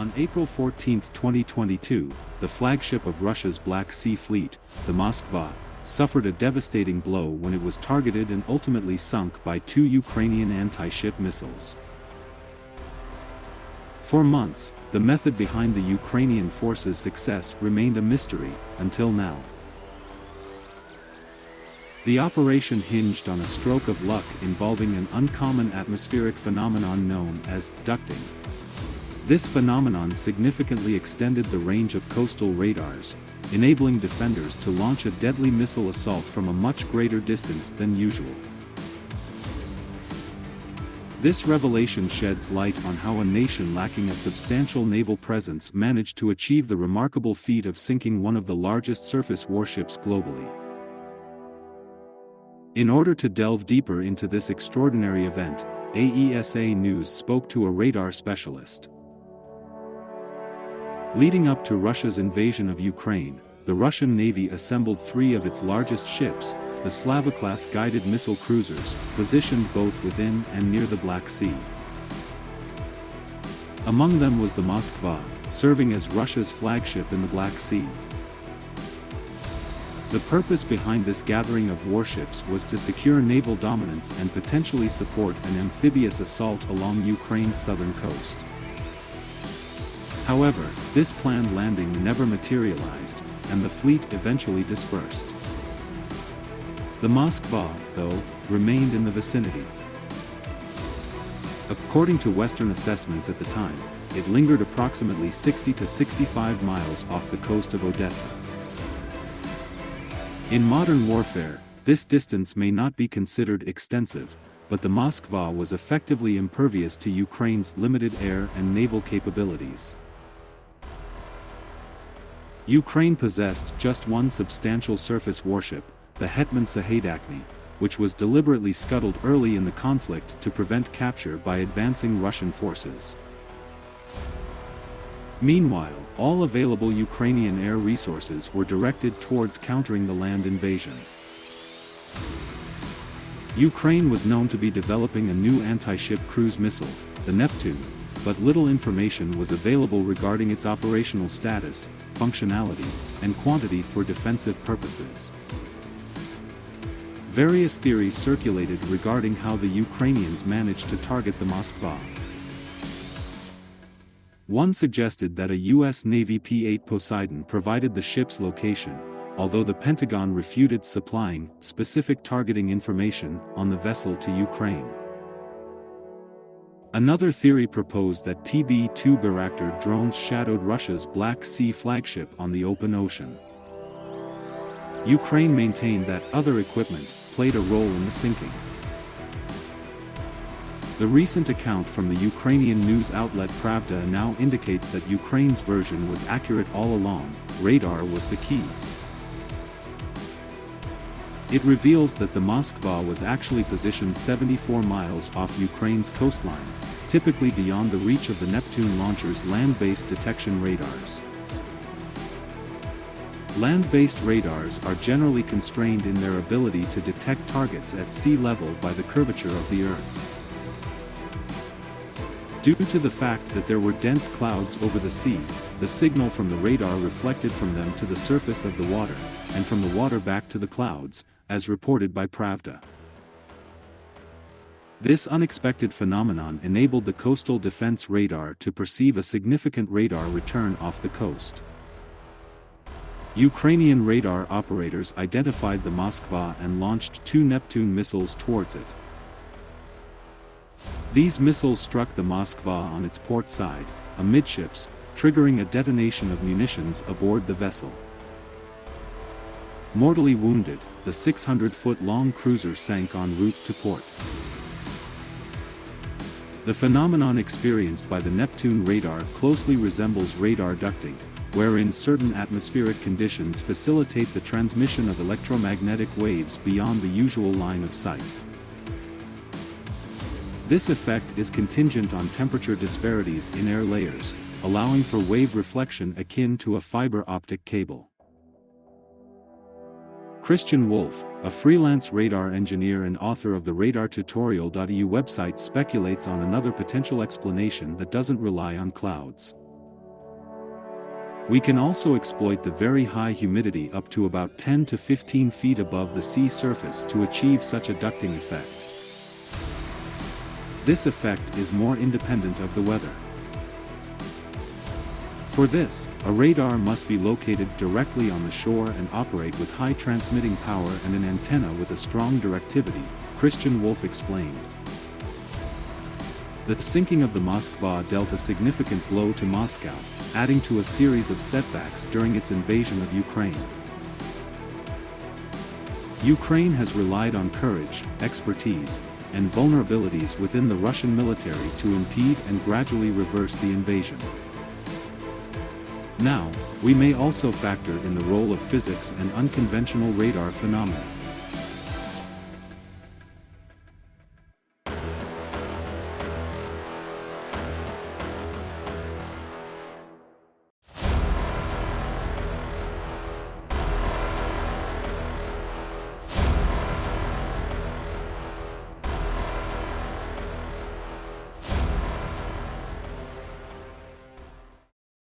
On April 14, 2022, the flagship of Russia's Black Sea Fleet, the Moskva, suffered a devastating blow when it was targeted and ultimately sunk by two Ukrainian anti-ship missiles. For months, the method behind the Ukrainian forces' success remained a mystery, until now. The operation hinged on a stroke of luck involving an uncommon atmospheric phenomenon known as ducting. This phenomenon significantly extended the range of coastal radars, enabling defenders to launch a deadly missile assault from a much greater distance than usual. This revelation sheds light on how a nation lacking a substantial naval presence managed to achieve the remarkable feat of sinking one of the largest surface warships globally. In order to delve deeper into this extraordinary event, AESA News spoke to a radar specialist. Leading up to Russia's invasion of Ukraine, the Russian Navy assembled three of its largest ships, the Slava-class guided missile cruisers, positioned both within and near the Black Sea. Among them was the Moskva, serving as Russia's flagship in the Black Sea. The purpose behind this gathering of warships was to secure naval dominance and potentially support an amphibious assault along Ukraine's southern coast. However, this planned landing never materialized, and the fleet eventually dispersed. The Moskva, though, remained in the vicinity. According to Western assessments at the time, it lingered approximately 60 to 65 miles off the coast of Odessa. In modern warfare, this distance may not be considered extensive, but the Moskva was effectively impervious to Ukraine's limited air and naval capabilities. Ukraine possessed just one substantial surface warship, the Hetman Sahedakny, which was deliberately scuttled early in the conflict to prevent capture by advancing Russian forces. Meanwhile, all available Ukrainian air resources were directed towards countering the land invasion. Ukraine was known to be developing a new anti-ship cruise missile, the Neptune, but little information was available regarding its operational status, functionality, and quantity for defensive purposes. Various theories circulated regarding how the Ukrainians managed to target the Moskva. One suggested that a U.S. Navy P-8 Poseidon provided the ship's location, although the Pentagon refuted supplying specific targeting information on the vessel to Ukraine. Another theory proposed that TB-2 Bayraktar drones shadowed Russia's Black Sea flagship on the open ocean. Ukraine maintained that other equipment played a role in the sinking. The recent account from the Ukrainian news outlet Pravda now indicates that Ukraine's version was accurate all along. Radar was the key. It reveals that the Moskva was actually positioned 74 miles off Ukraine's coastline, typically beyond the reach of the Neptune launcher's land-based detection radars. Land-based radars are generally constrained in their ability to detect targets at sea level by the curvature of the Earth. Due to the fact that there were dense clouds over the sea, the signal from the radar reflected from them to the surface of the water, and from the water back to the clouds, as reported by Pravda. This unexpected phenomenon enabled the coastal defense radar to perceive a significant radar return off the coast. Ukrainian radar operators identified the Moskva and launched two Neptune missiles towards it. These missiles struck the Moskva on its port side, amidships, triggering a detonation of munitions aboard the vessel. Mortally wounded, the 600-foot-long cruiser sank en route to port. The phenomenon experienced by the Neptune radar closely resembles radar ducting, wherein certain atmospheric conditions facilitate the transmission of electromagnetic waves beyond the usual line of sight. This effect is contingent on temperature disparities in air layers, allowing for wave reflection akin to a fiber optic cable. Christian Wolf, a freelance radar engineer and author of the radartutorial.eu website, speculates on another potential explanation that doesn't rely on clouds. We can also exploit the very high humidity up to about 10 to 15 feet above the sea surface to achieve such a ducting effect. This effect is more independent of the weather. For this, a radar must be located directly on the shore and operate with high transmitting power and an antenna with a strong directivity, Christian Wolff explained. The sinking of the Moskva dealt a significant blow to Moscow, adding to a series of setbacks during its invasion of Ukraine. Ukraine has relied on courage, expertise, and vulnerabilities within the Russian military to impede and gradually reverse the invasion. Now, we may also factor in the role of physics and unconventional radar phenomena.